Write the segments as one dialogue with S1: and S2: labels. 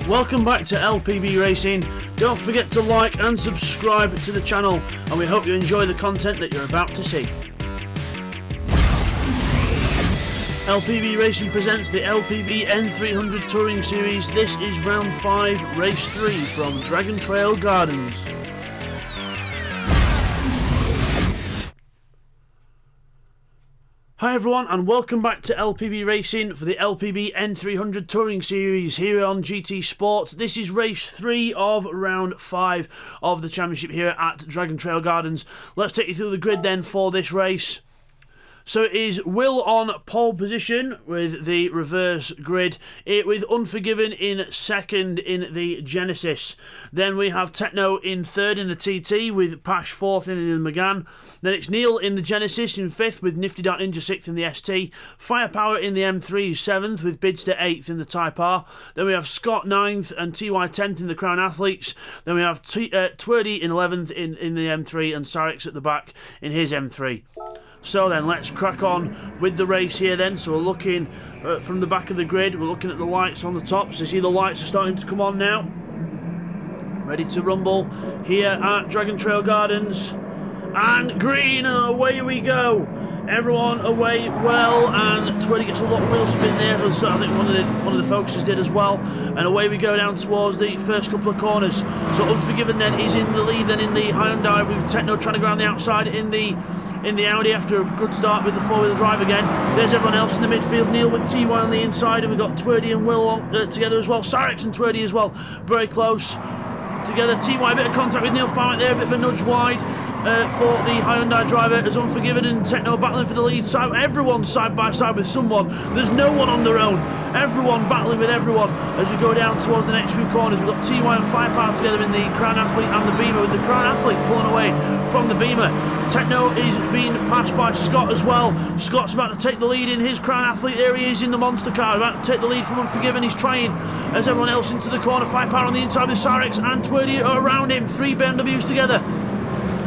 S1: Welcome back to LPB Racing. Don't forget to like and subscribe to the channel, and we hope you enjoy the content that you're about to see. LPB Racing presents the LPB N300 Touring Series. This is round 5, race 3 from Dragon Trail Gardens. Hi everyone, and welcome back to LPB Racing for the LPB N300 Touring Series here on GTSport. This is race 3 of round 5 of the championship here at Dragon Trail Gardens. Let's take you through the grid then for this race. So it is Will on pole position with the reverse grid, with Unforgiven in second in the Genesis. Then we have Techno in third in the TT with Pash fourth in the Megane. Then it's Neil in the Genesis in fifth with Nifty Dark Ninja sixth in the ST. Firepower in the M3 seventh with Bidster eighth in the Type R. Then we have Scott ninth and TY 10th in the Crown Athletes. Then we have Twerdy in 11th in the M3 and Sarix at the back in his M3. So then let's crack on with the race here then. So we're looking from the back of the grid, we're looking at the lights on the top. So you see the lights are starting to come on now. Ready to rumble here at Dragon Trail Gardens. And green, and away we go. Everyone away well, and Twerdy gets a lot of wheel spin there, so I think one of the focuses did as well. And away we go down towards the first couple of corners. So Unforgiven then is in the lead, then in the Hyundai with Techno trying to go around the outside in the Audi after a good start with the four-wheel drive again. There's everyone else in the midfield. Neil with TY on the inside, and we've got Twerdy and Will on, together as well. Sarix and Twerdy as well, very close together. TY, a bit of contact with Neil Farrett there, a bit of a nudge wide. For the Hyundai driver as Unforgiven and Techno battling for the lead. So everyone's side by side with someone. There's no one on their own. Everyone battling with everyone as we go down towards the next few corners. We've got TY and Firepower together in the Crown Athlete and the Beamer, with the Crown Athlete pulling away from the Beamer. Techno is being passed by Scott as well. Scott's about to take the lead in his Crown Athlete. There he is in the monster car, about to take the lead from Unforgiven. He's trying as everyone else into the corner. Firepower on the inside with Sarix and Twerdy around him. 3 BMWs together.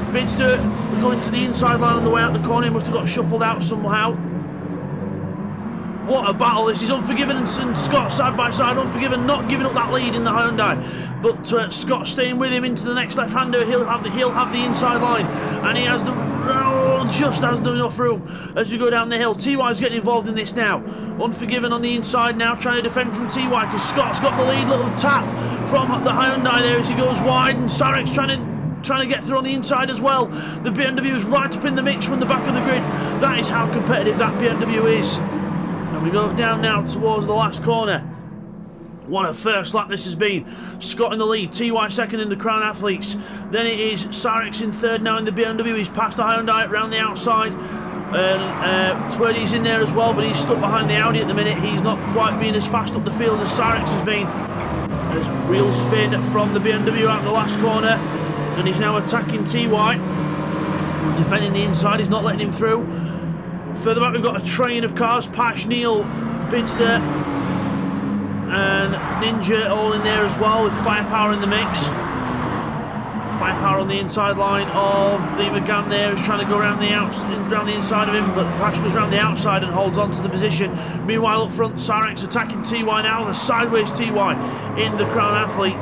S1: Bidster going to the inside line on the way out the corner. He must have got shuffled out somehow. What a battle this is. Unforgiven and Scott side by side. Unforgiven not giving up that lead in the Hyundai, but Scott staying with him into the next left-hander. He'll have the inside line, and he has just has enough room as you go down the hill. TY's getting involved in this now. Unforgiven on the inside now, trying to defend from TY because Scott's got the lead. Little tap from the Hyundai there as he goes wide, and Sarix trying to get through on the inside as well. The BMW is right up in the mix from the back of the grid. That is how competitive that BMW is. And we go down now towards the last corner. What a first lap this has been. Scott in the lead, TY second in the Crown Athletes. Then it is Sarix in third now in the BMW. He's passed the Hyundai around the outside. Twerdy's in there as well, but he's stuck behind the Audi at the minute. He's not quite being as fast up the field as Sarix has been. There's real spin from the BMW out the last corner. And he's now attacking TY. He's defending the inside, he's not letting him through. Further back we've got a train of cars. Pash, Neil, Bidster and Ninja all in there as well, with Firepower in the mix. Firepower on the inside line of the Megane there is trying to go around the inside of him, but Pash goes around the outside and holds on to the position. Meanwhile up front, Sarix attacking TY now, the sideways TY in the Crown Athlete.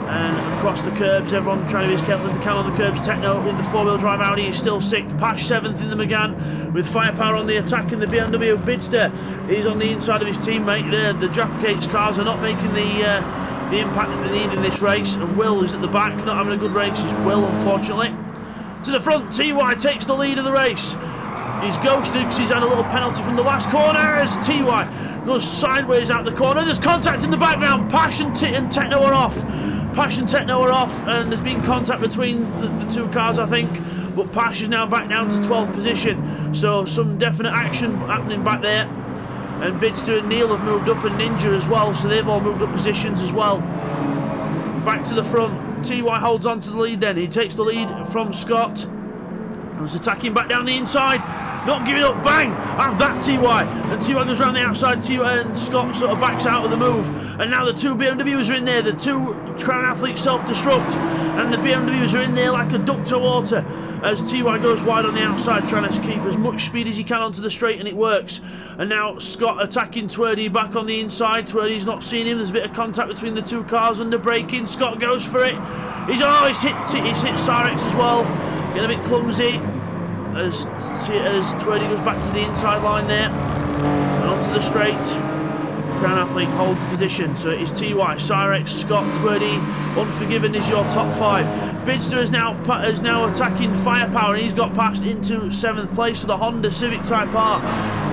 S1: And across the curbs, everyone trying to be as careful as they can on the curbs. Techno in the four-wheel drive Audi is still 6th. Pash 7th in the Megane, with Firepower on the attack in the BMW. Bidster is on the inside of his teammate there. The Jaffa cars are not making the impact that they need in this race. And Will is at the back, not having a good race. It's Will, unfortunately. To the front, TY takes the lead of the race. He's ghosted because he's had a little penalty from the last corner as TY goes sideways out the corner. There's contact in the background. Pash and Techno are off. Pash and Techno are off, and there's been contact between the two cars, I think. But Pash is now back down to 12th position. So some definite action happening back there. And Bidster and Neil have moved up, and Ninja as well. So they've all moved up positions as well. Back to the front. TY holds on to the lead then. He takes the lead from Scott. Who's attacking back down the inside, not giving up, bang, have that TY, and TY goes around the outside, TY and Scott sort of backs out of the move, and now the two BMWs are in there, the two Crown Athletes self-destruct, and the BMWs are in there like a duck to water, as TY goes wide on the outside, trying to keep as much speed as he can onto the straight, and it works. And now Scott attacking Twerdy back on the inside. Twerdy's not seen him. There's a bit of contact between the two cars under braking. Scott goes for it. He's hit Cyrex as well. Getting a bit clumsy as Twerdy goes back to the inside line there and onto the straight. Crown Athlete holds position, so it is TY, Cyrex, Scott, Twerdy. Unforgiven is your top 5. Bidster is now attacking Firepower, and he's got passed into 7th place. So the Honda Civic Type R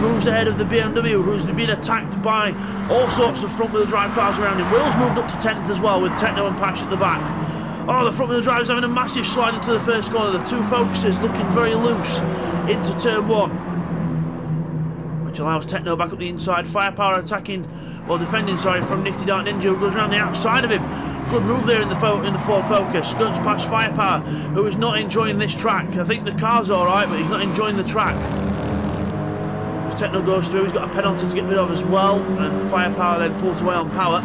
S1: moves ahead of the BMW, who's been attacked by all sorts of front-wheel drive cars around him. Will's moved up to 10th as well, with Techno and Pash at the back. Oh, the front-wheel drive is having a massive slide into the first corner. The two Focuses looking very loose into turn 1, which allows Techno back up the inside. Firepower defending from Nifty Dark Ninja, who goes around the outside of him. Good move there in the Ford Focus. Guns past Firepower, who is not enjoying this track. I think the car's alright, but he's not enjoying the track. As Techno goes through, he's got a penalty to get rid of as well, and Firepower then pulls away on power.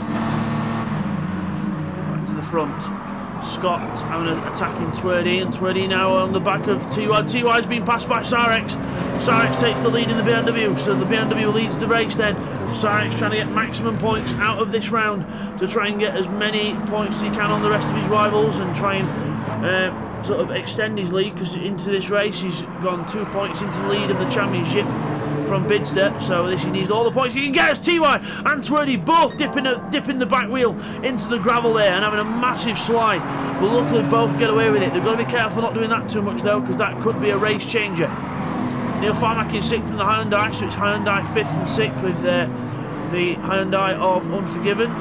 S1: Back to the front. Scott attacking Twerdy, and Twerdy now on the back of TY. TY's been passed by Cyrex. Cyrex takes the lead in the BMW, so the BMW leads the race then. Cyrex trying to get maximum points out of this round to try and get as many points as he can on the rest of his rivals and try and sort of extend his lead, because into this race he's gone 2 points into the lead of the championship from Bidster, so he needs all the points he can get as TY and Twerdy both dipping the back wheel into the gravel there and having a massive slide, but luckily both get away with it. They've got to be careful not doing that too much though, because that could be a race changer. Neil Farmack in 6th in the Hyundai, so it's Hyundai 5th and 6th with the Hyundai of Unforgiven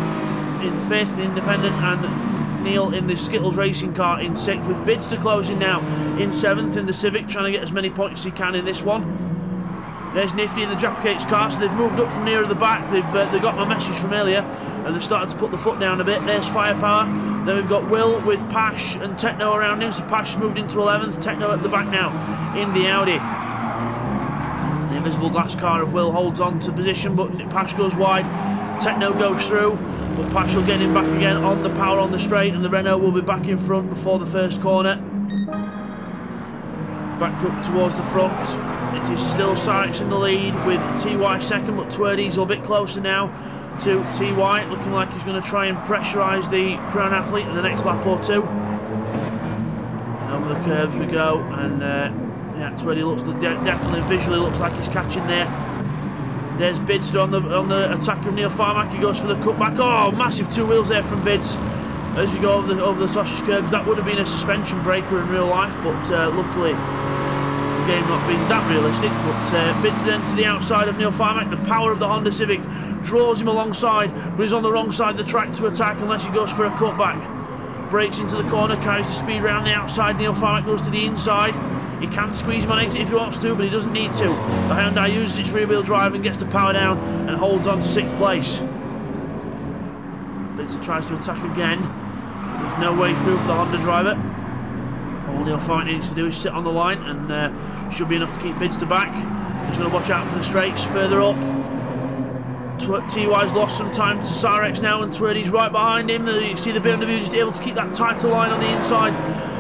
S1: in 5th, independent, and Neil in the Skittles racing car in 6th, with Bidster closing now in 7th in the Civic, trying to get as many points as he can in this one. There's Nifty in the Jaffacates car, so they've moved up from nearer the back. They got my message from earlier, and they're starting to put the foot down a bit. There's Firepower. Then we've got Will with Pash and Techno around him, so Pash moved into 11th. Techno at the back now in the Audi. The invisible glass car of Will holds on to position, but Pash goes wide. Techno goes through, but Pash will get him back again on the power on the straight, and the Renault will be back in front before the first corner. Back up towards the front. It is still Cyrex in the lead with TY second, but Twerdy's a bit closer now to TY, looking like he's going to try and pressurise the Crown Athlete in the next lap or two. Over the curbs we go, and yeah, Twerdy looks definitely visually looks like he's catching there. There's Bidster on the attack of Neil Farmack. He goes for the cutback. Oh, massive two wheels there from Bids as you go over the sausage curbs. That would have been a suspension breaker in real life, but luckily the game not being that realistic. But Bids then to the outside of Neil Farmack. The power of the Honda Civic draws him alongside, but he's on the wrong side of the track to attack unless he goes for a cutback. Breaks into the corner, carries the speed around the outside. Neil Farmack goes to the inside. He can squeeze him on exit if he wants to, but he doesn't need to. The Hyundai uses its rear-wheel drive and gets the power down and holds on to 6th place. Bidster tries to attack again. There's no way through for the Honda driver. All Neil Farmack needs to do is sit on the line, and should be enough to keep Bidster back. He's going to watch out for the straights further up. TY's lost some time to Cyrex now, and Twerdy's right behind him. You see the BMW just able to keep that tighter line on the inside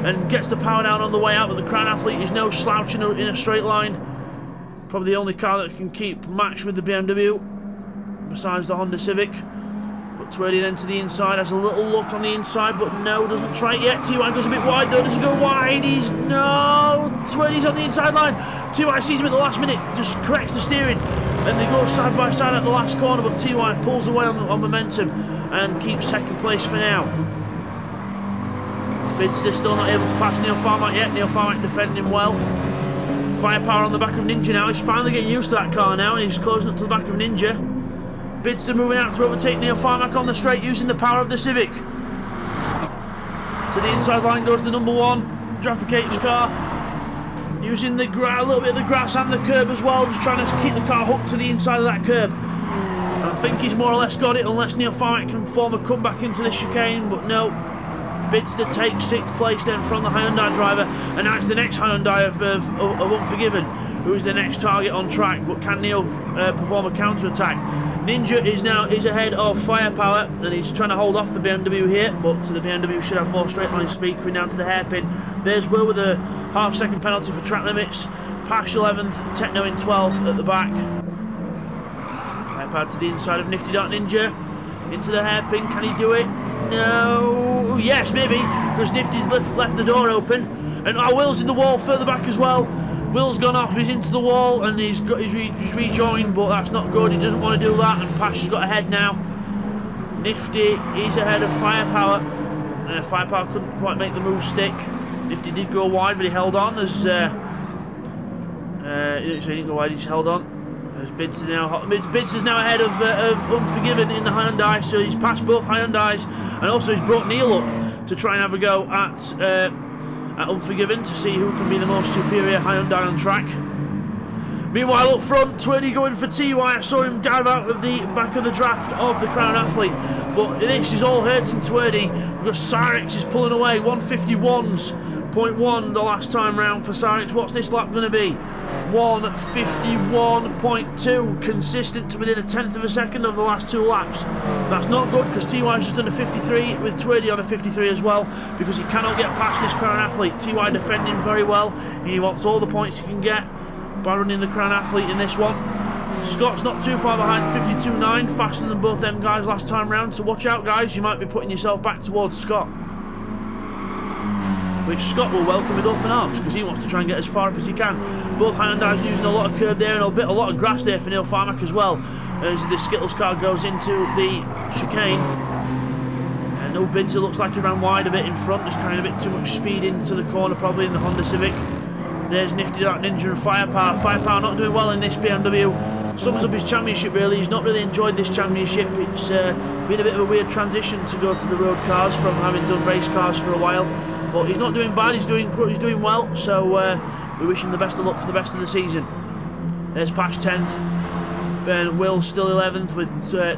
S1: and gets the power down on the way out, but the Crown Athlete is no slouch in a straight line. Probably the only car that can keep match with the BMW besides the Honda Civic. But Twerdy then to the inside, has a little look on the inside, but no, doesn't try it yet. TY goes a bit wide though. Does he go wide? No! Twerdy's on the inside line. TY sees him at the last minute, just corrects the steering, and they go side by side at the last corner, but TY pulls away on momentum and keeps second place for now. Bidster still not able to pass Neil Farmack yet. Neil Farmack defending well. Firepower on the back of Ninja now. He's finally getting used to that car now, and he's closing up to the back of Ninja. Bidster moving out to overtake Neil Farmack on the straight using the power of the Civic. To the inside line goes the number 1 Jaffacates car, using the a little bit of the grass and the curb as well, just trying to keep the car hooked to the inside of that curb. And I think he's more or less got it, unless Neil Farmack can form a comeback into this chicane, but no. Bidster takes 6th place then from the Hyundai driver, and now it's the next Hyundai of Unforgiven, who is the next target on track. But can Neil perform a counter-attack? Ninja is ahead of Firepower, and he's trying to hold off the BMW here, but the BMW should have more straight line speed coming down to the hairpin. There's Will with a half-second penalty for track limits. Pash 11th, Techno in 12th at the back. Firepower to the inside of Nifty Dart Ninja. Into the hairpin, can he do it? No, yes, maybe, because Nifty's left the door open. And Will's in the wall further back as well. Will's gone off, he's into the wall, and he's rejoined, but that's not good. He doesn't want to do that, and Pash has got ahead now. Nifty is ahead of Firepower. Firepower couldn't quite make the move stick. Nifty did go wide, but he held on as... so he didn't go wide, he just held on. Bidster's now ahead of Unforgiven in the Hyundai, so he's passed both Hyundais, and also he's brought Neil up to try and have a go at Unforgiven to see who can be the most superior Hyundai on track. Meanwhile, up front, Twerdy going for TY. I saw him dive out of the back of the draft of the Crown Athlete, but this is all hurting Twerdy because Cyrex is pulling away. 151.1 the last time round for Cyrex. What's this lap going to be? 151.2, consistent to within a tenth of a second of the last 2 laps. That's not good because TY's just done a 53 with Twerdy on a 53 as well, because he cannot get past this Crown Athlete. TY defending very well. He wants all the points he can get by running the Crown Athlete in this one. Scott's not too far behind, 52.9, faster than both them guys last time round, so watch out guys, you might be putting yourself back towards Scott. Which Scott will welcome with open arms because he wants to try and get as far up as he can. Both Hyundais using a lot of curb there and a lot of grass there for Neil Farmack as well, as the Skittles car goes into the chicane. And no Bidster looks like he ran wide a bit in front, just carrying a bit too much speed into the corner probably in the Honda Civic. There's Nifty Dark Ninja and Firepower. Firepower not doing well in this BMW. Sums up his championship really. He's not really enjoyed this championship. It's been a bit of a weird transition to go to the road cars from having done race cars for a while. But he's not doing bad, he's doing well, so we wish him the best of luck for the rest of the season. There's Pash 10th, Ben Will still 11th with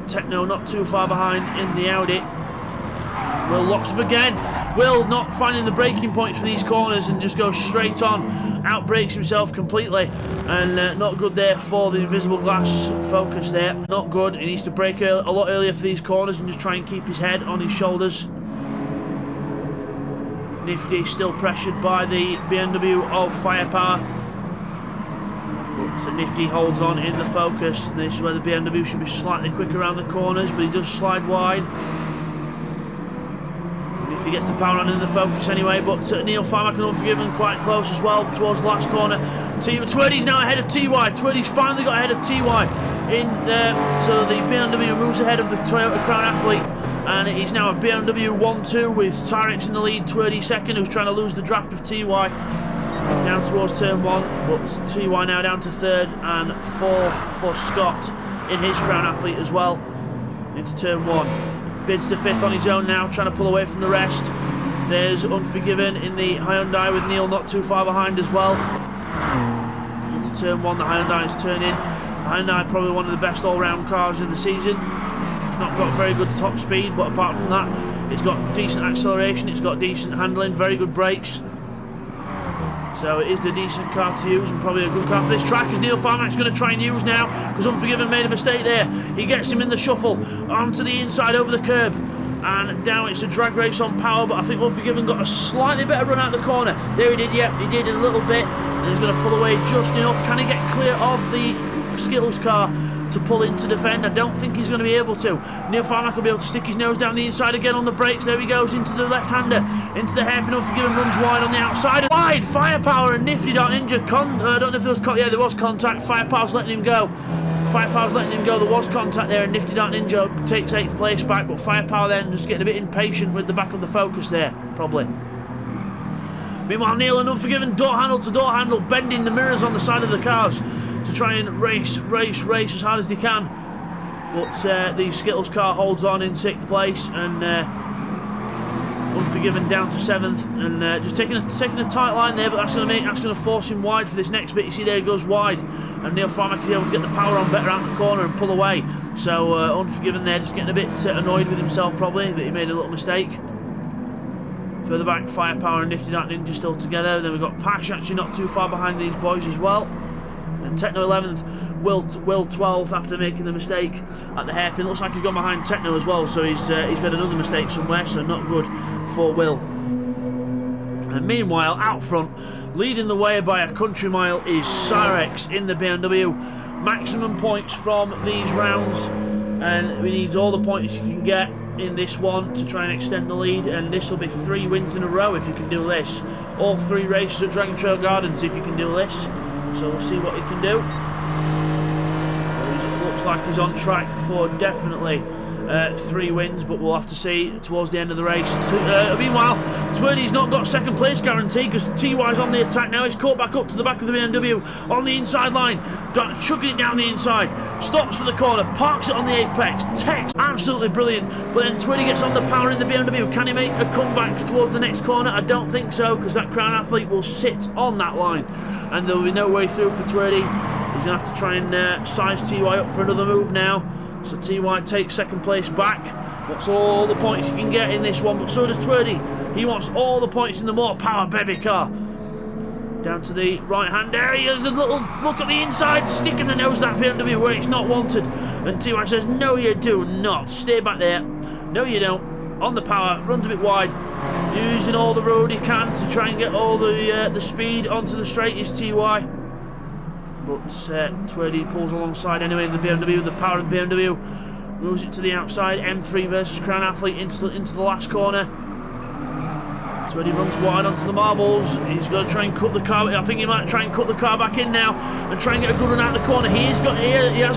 S1: Techno not too far behind in the Audi. Will locks up again. Will not finding the braking points for these corners and just goes straight on, outbrakes himself completely, and not good there for the invisible glass focus there. Not good, he needs to brake a lot earlier for these corners and just try and keep his head on his shoulders. Nifty still pressured by the BMW of Firepower, but Nifty holds on in the focus. This is where the BMW should be slightly quicker around the corners, but he does slide wide. Nifty gets the power on in the focus anyway, but Neil Farmack and Unforgiven quite close as well towards the last corner. Twerdy's now ahead of TY. Twerdy's finally got ahead of TY in there, so the BMW moves ahead of the Toyota Crown Athlete. And it is now a BMW 1-2 with Tyrex in the lead, Twerdy second, who's trying to lose the draft of TY down towards turn 1, but TY now down to 3rd and 4th for Scott in his Crown Athlete as well into turn 1. Bidster 5th on his own now, trying to pull away from the rest. There's Unforgiven in the Hyundai with Neil not too far behind as well. Into turn 1, the Hyundai is turning. The Hyundai probably one of the best all-round cars in the season. Not got very good top speed, but apart from that, it's got decent acceleration, it's got decent handling, very good brakes. So it is the decent car to use and probably a good car for this track, as Neil Farmack's going to try and use now, because Unforgiven made a mistake there. He gets him in the shuffle, onto the inside over the curb, and down. It's a drag race on power, but I think Unforgiven got a slightly better run out the corner. There he did, yep, he did a little bit, and he's going to pull away just enough. Can he get clear of the Skittles car to pull in to defend? I don't think he's going to be able to. Neil Farmack will be able to stick his nose down the inside again on the brakes. There he goes into the left-hander, into the hairpin. Unforgiven runs wide on the outside. Wide! Firepower and Nifty Dart Ninja. I don't know if there was there was contact. Firepower's letting him go. Firepower's letting him go. There was contact there, and Nifty Dart Ninja takes 8th place back, but Firepower then just getting a bit impatient with the back of the Focus there, probably. Meanwhile, Neil and Unforgiven door handle to door handle, bending the mirrors on the side of the cars to try and race as hard as they can. But the Skittles car holds on in 6th place, and Unforgiven down to 7th, and just taking a tight line there, but that's going to force him wide for this next bit. You see there he goes wide, and Neil Farmack is able to get the power on better out the corner and pull away. So Unforgiven there just getting a bit annoyed with himself probably that he made a little mistake. Further back, Firepower and Nifty Dark Ninja still together. Then we've got Pash actually not too far behind these boys as well. And Techno 11th, Will 12th after making the mistake at the hairpin. Looks like he's gone behind Techno as well, so he's made another mistake somewhere, so not good for Will. And meanwhile, out front, leading the way by a country mile is Cyrex in the BMW. Maximum points from these rounds, and we need all the points you can get in this one to try and extend the lead, and this will be 3 wins in a row if you can do this. All 3 races at Dragon Trail Gardens if you can do this, so we'll see what he can do. It looks like he's on track for definitely 3 wins, but we'll have to see towards the end of the race. Meanwhile, Twirly's not got second place guarantee because TY's on the attack now. He's caught back up to the back of the BMW on the inside line, chucking it down the inside, stops for the corner, parks it on the apex, takes absolutely brilliant, but then Twirly gets on the power in the BMW. Can he make a comeback towards the next corner? I don't think so, because that Crown Athlete will sit on that line and there will be no way through for Twirly. He's going to have to try and size TY up for another move now. So TY takes second place back. Wants all the points he can get in this one, but so does Twirly. He wants all the points in the more power baby car. Down to the right hand area, there's a little look at the inside, sticking the nose of that BMW where it's not wanted. And TY says, no you do not, stay back there. No you don't. On the power, runs a bit wide, using all the road he can to try and get all the speed onto the straight is TY. But Twirly pulls alongside anyway in the BMW, the power of the BMW. Moves it to the outside, M3 versus Crown Athlete into the last corner. Twirly runs wide onto the marbles. He's going to try and cut the car. I think he might try and cut the car back in now and try and get a good run out of the corner. He has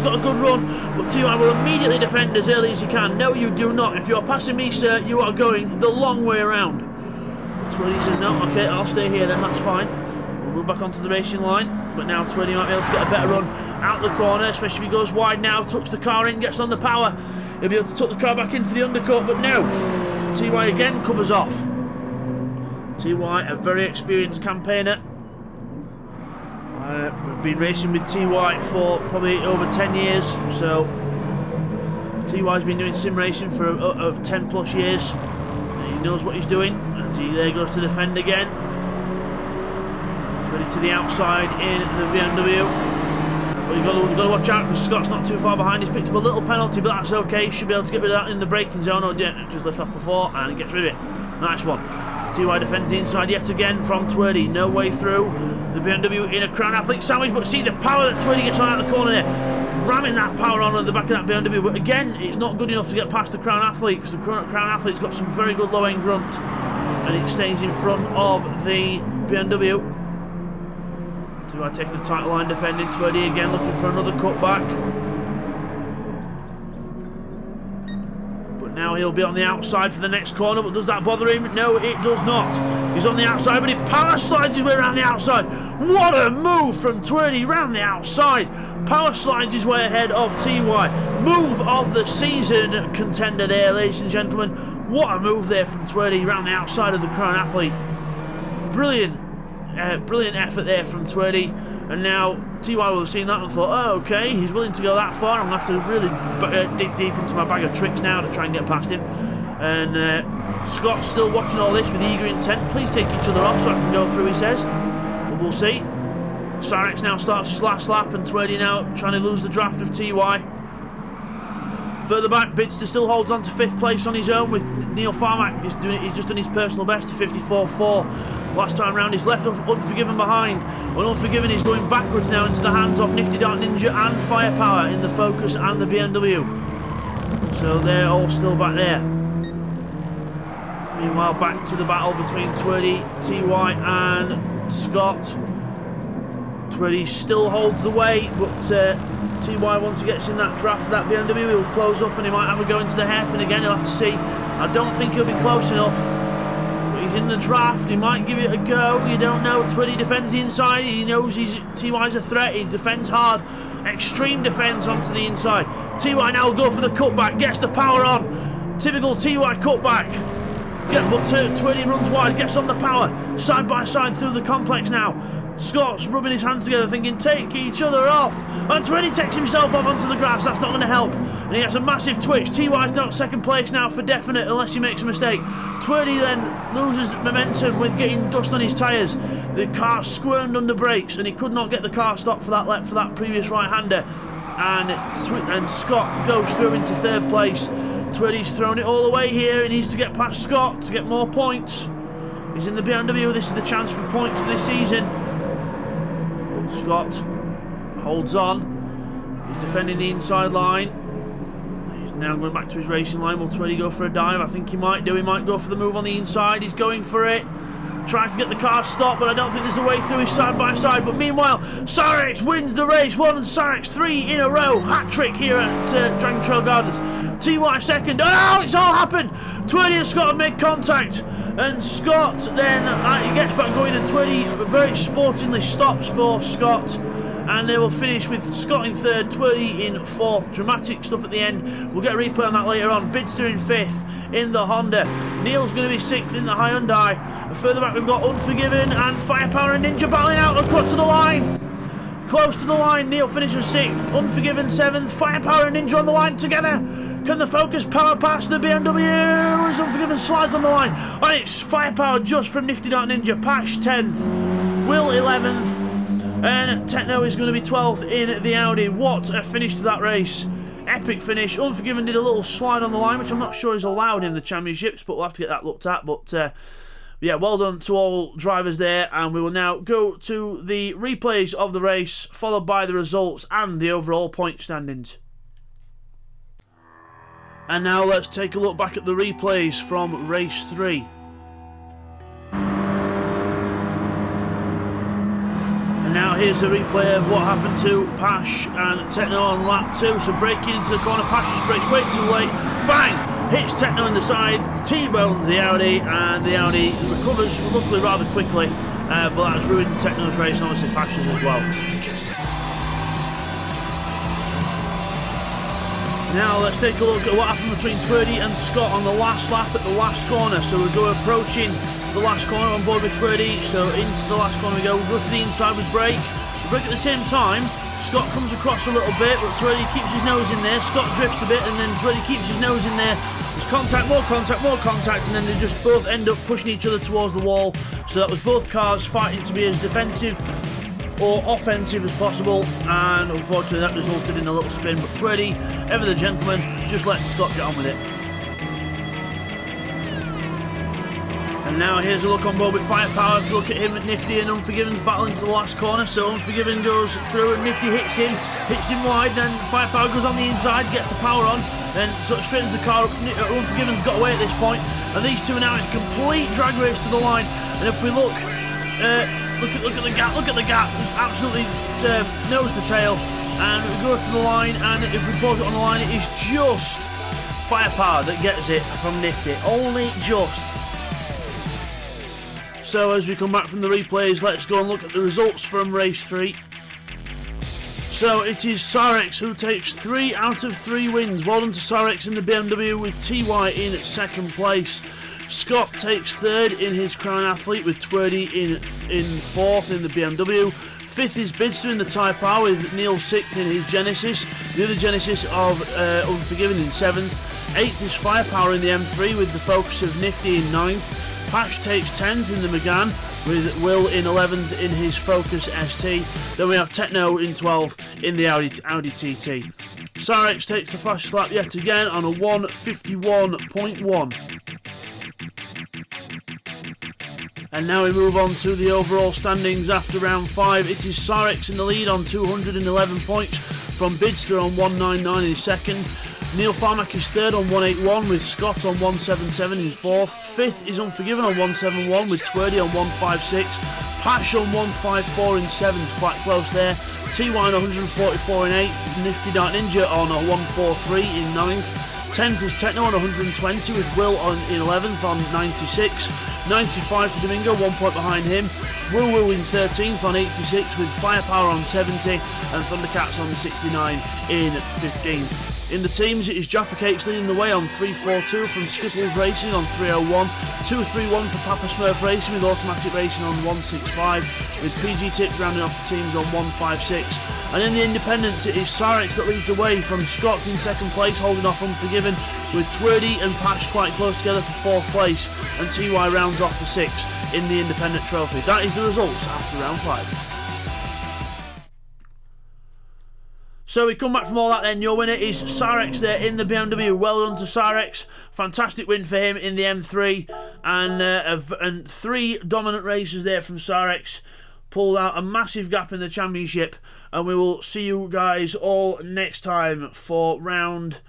S1: got a good run, but TY will immediately defend as early as he can. No, you do not. If you're passing me, sir, you are going the long way around. Twirly says, no, okay, I'll stay here then, that's fine. We'll move back onto the racing line. But now Twirly might be able to get a better run out the corner, especially if he goes wide now, tucks the car in, gets on the power. He'll be able to tuck the car back in for the undercut, but no. TY again covers off. TY, a very experienced campaigner. We've been racing with TY for probably over 10 years, so TY's been doing sim racing for 10 plus years. He knows what he's doing, as he there goes to defend again. Twirly to the outside in the BMW. But you've got to watch out because Scott's not too far behind. He's picked up a little penalty, but that's okay. He should be able to get rid of that in the braking zone. Oh, yeah, just left off before and he gets rid of it. Nice one. TY defends the inside yet again from Twirly. No way through. The BMW in a Crown Athlete sandwich, but see the power that Twirly gets on out of the corner there. Ramming that power on at the back of that BMW. But again, it's not good enough to get past the Crown Athlete because the Crown Athlete's got some very good low-end grunt. And it stays in front of the BMW. TY taking the tight line, defending. Twirly again looking for another cutback. But now he'll be on the outside for the next corner, but does that bother him? No, it does not. He's on the outside, but he power slides his way around the outside. What a move from Twirly round the outside. Power slides his way ahead of TY. Move of the season contender there, ladies and gentlemen. What a move there from Twirly round the outside of the Crown Athlete. Brilliant. Brilliant effort there from Twirly, and now TY will have seen that and thought, oh okay, he's willing to go that far. I'm going to have to really dig deep into my bag of tricks now to try and get past him. And Scott's still watching all this with eager intent. Please take each other off so I can go through, he says. But we'll see. Cyrex now starts his last lap, and Twirly now trying to lose the draft of TY. Further back, Bidster still holds on to 5th place on his own with Neil Farmack. He's just done his personal best of 54.4. Last time round, he's left Unforgiven behind. Well, Unforgiven is going backwards now into the hands of Nifty Dark Ninja and Firepower in the Focus and the BMW. So they're all still back there. Meanwhile, back to the battle between Twirly, TY and Scott. Twirly still holds the way, but TY once he gets in that draft, that BMW, he'll close up and he might have a go into the hairpin again. He'll have to see. I don't think he'll be close enough. But he's in the draft. He might give it a go. You don't know. Twirly defends the inside. He knows TY's a threat. He defends hard. Extreme defence onto the inside. TY now will go for the cutback. Gets the power on. Typical TY cutback. But Twirly runs wide. Gets on the power. Side by side through the complex now. Scott's rubbing his hands together thinking, take each other off. And 20 takes himself off onto the grass. That's not going to help. And he has a massive twitch. TY's not second place now for definite unless he makes a mistake. 20 then loses momentum with getting dust on his tyres. The car squirmed under brakes and he could not get the car stopped for that previous right-hander. And Scott goes through into third place. Twitty's thrown it all away here. He needs to get past Scott to get more points. He's in the BMW. This is the chance for points this season. But Scott holds on. He's defending the inside line. He's now going back to his racing line. Will Twitty go for a dive? I think he might do. He might go for the move on the inside. He's going for it. Trying to get the car stopped, but I don't think there's a way through his side-by-side. But meanwhile, Sarek wins the race. One and Sarek 3 in a row. Hat-trick here at Dragon Trail Gardens. TY second. Oh, it's all happened. Twitty and Scott have made contact. And Scott then, he gets back going, and Twitty very sportingly stops for Scott. And they will finish with Scott in third, Twitty in fourth. Dramatic stuff at the end. We'll get a replay on that later on. Bidster in fifth in the Honda. Neil's going to be sixth in the Hyundai. And further back we've got Unforgiven and Firepower and Ninja battling out across to the line. Close to the line, Neil finishes sixth. Unforgiven seventh. Firepower and Ninja on the line together. Can the Focus power past the BMW as Unforgiven slides on the line? And it's Firepower just from Nifty Dark Ninja. Pash 10th. Will 11th. And Techno is going to be 12th in the Audi. What a finish to that race. Epic finish. Unforgiven did a little slide on the line, which I'm not sure is allowed in the championships, but we'll have to get that looked at. But yeah, well done to all drivers there. And we will now go to the replays of the race, followed by the results and the overall point standings. And now let's take a look back at the replays from race 3. And now here's a replay of what happened to Pash and Techno on lap 2. So breaking into the corner, Pash brakes way too late. Bang! Hits Techno in the side, T-bones the Audi, and the Audi recovers luckily rather quickly. But that's ruined Techno's race and obviously Pash's as well. Now let's take a look at what happened between Twitty and Scott on the last lap at the last corner. So we'll go approaching the last corner on board with Twitty. So into the last corner we go. We'll go to the inside with brake. We brake at the same time. Scott comes across a little bit, but Twitty keeps his nose in there. Scott drifts a bit, and then Twitty keeps his nose in there. There's contact, more contact, more contact, and then they just both end up pushing each other towards the wall. So that was both cars fighting to be as defensive or offensive as possible, and unfortunately that resulted in a little spin. But Twitty, ever the gentleman, just let Scott get on with it. And now here's a look on board with Firepower to look at him at Nifty and Unforgiven's battling to the last corner. So Unforgiven goes through and Nifty hits him wide, then Firepower goes on the inside, gets the power on, then sort of straightens the car up. Unforgiven's got away at this point, and these two are now in a complete drag race to the line. And if we look at the gap, it's absolutely nose to tail. And we go to the line, and if we pause it on the line, it is just Firepower that gets it from Nifty, only just. So as we come back from the replays, let's go and look at the results from race 3. So it is Sarex who takes 3 out of 3 wins. Well done to Sarex in the BMW with TY in second place. Scott takes third in his Crown Athlete with Twitty in fourth in the BMW. Fifth is Bidster in the Type R with Neil sixth in his Genesis. The other Genesis of Unforgiven in seventh. Eighth is Firepower in the M3 with the Focus of Nifty in ninth. Pash takes 10th in the Megane with Will in 11th in his Focus ST. Then we have Techno in 12th in the Audi TT. Sarex takes the fastest lap yet again on a 1:51.1. And now we move on to the overall standings after round 5. It is Sarex in the lead on 211 points from Bidster on 199 in his second. Neil Farmack is third on 181 with Scott on 177 in fourth. Fifth is Unforgiven on 171 with Twirdy on 156. Pash on 154 in seventh, quite close there. TY on 144 in eighth. Nifty Dark Ninja on 143 in ninth. 10th is Techno on 120 with Will in 11th on 96. 95 for Domingo, 1 point behind him. Woo in 13th on 86 with Firepower on 70 and Thundercats on 69 in 15th. In the teams, it is Jaffa Cakes leading the way on 342 from Skittles Racing on 301, 231 for Papa Smurf Racing with Automatic Racing on 165, with PG Tips rounding off the teams on 156. And in the independents, it is Cyrex that leads the way from Scott in second place, holding off Unforgiven, with Twerdy and Patch quite close together for fourth place, and TY rounds off the sixth in the independent trophy. That is the results after round 5. So we come back from all that then. Your winner is Cyrex there in the BMW. Well done to Cyrex. Fantastic win for him in the M3. And 3 dominant races there from Cyrex. Pulled out a massive gap in the championship. And we will see you guys all next time for round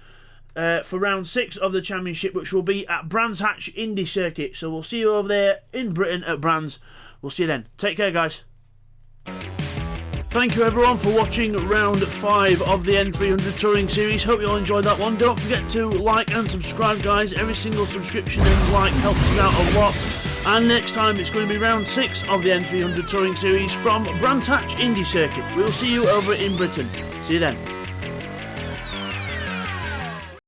S1: 6 of the championship, which will be at Brands Hatch Indy Circuit. So we'll see you over there in Britain at Brands. We'll see you then. Take care, guys. Thank you everyone for watching round 5 of the N300 Touring Series. Hope you all enjoyed that one. Don't forget to like and subscribe, guys. Every single subscription and like helps us out a lot. And next time it's going to be round 6 of the N300 Touring Series from Brands Hatch Indy Circuit. We'll see you over in Britain. See you then.